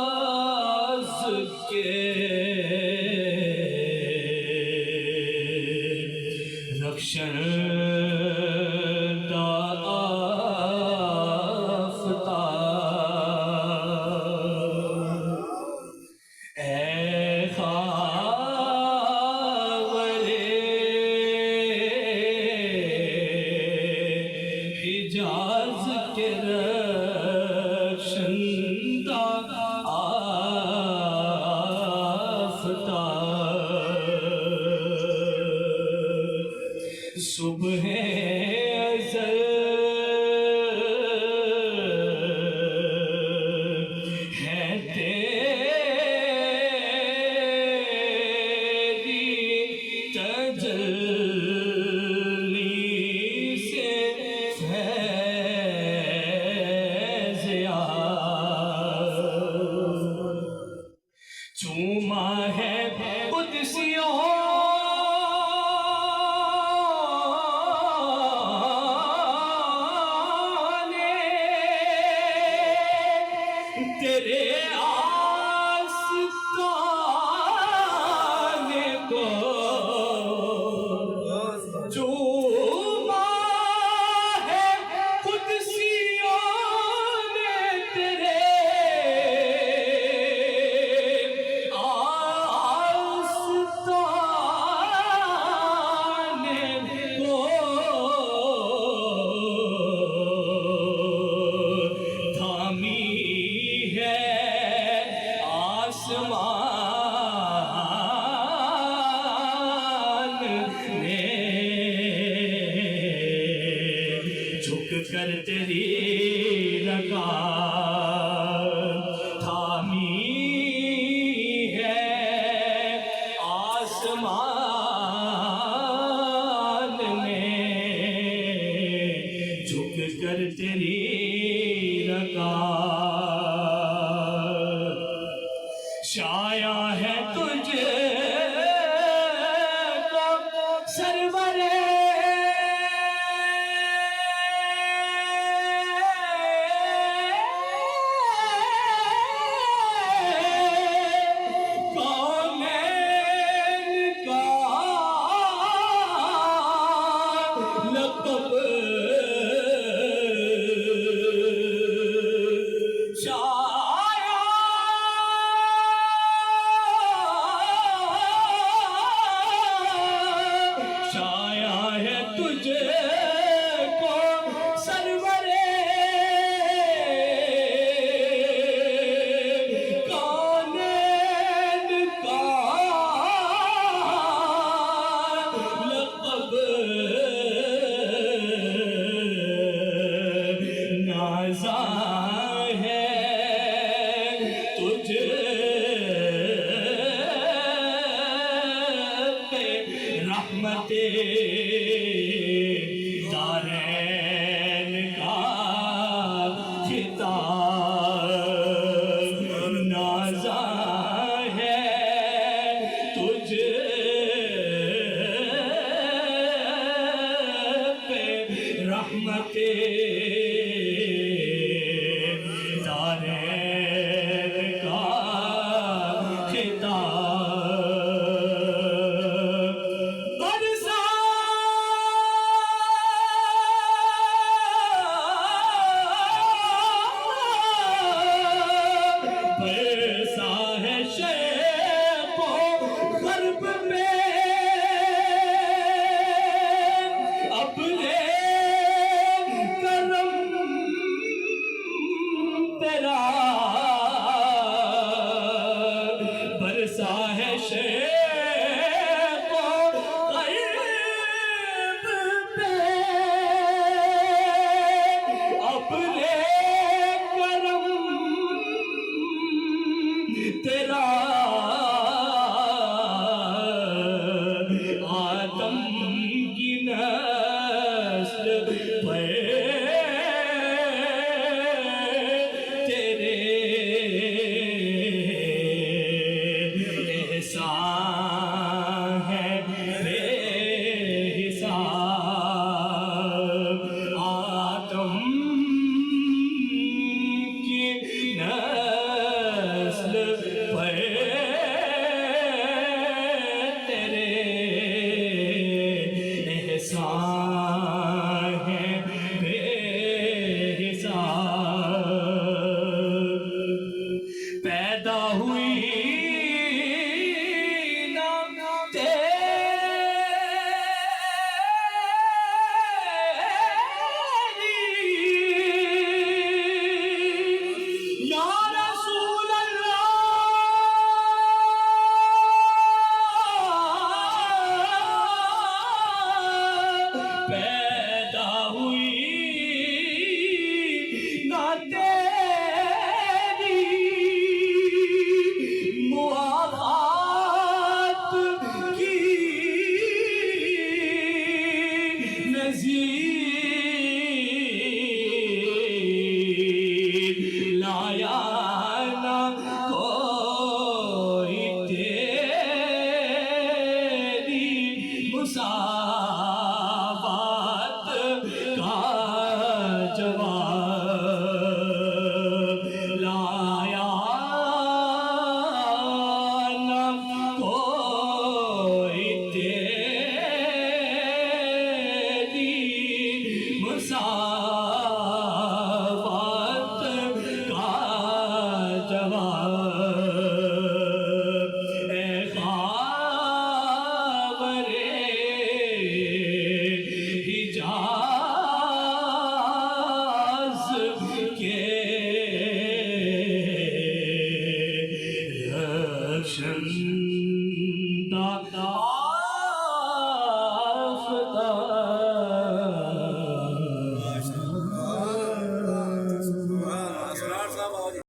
حجاز کے رخشندہ آفتاب، اے حجاز کے رخشندہ آفتاب، صبح ازل ہے تیری تجلی سے چوما ہے قدسیوں نے تیرے آستانے کو، چوما ہے قدسیوں نے تیرے جھک کر تیری لگام تھامی ہے آسمان نے، جھک کر تیری لگام شایع ہے تجھے کو سرور رحمت دارین کا خطاب نازا ہے تجھ پہ، رحمت دارین کا خطاب آدم کی ہے بے حساب پیدا ہوئی لایا نہ کوئی تیری مساوات کا جواب لایا نہ کوئی تیری مساوات کا جواب اے خاورِ حجاز کے رخشندہ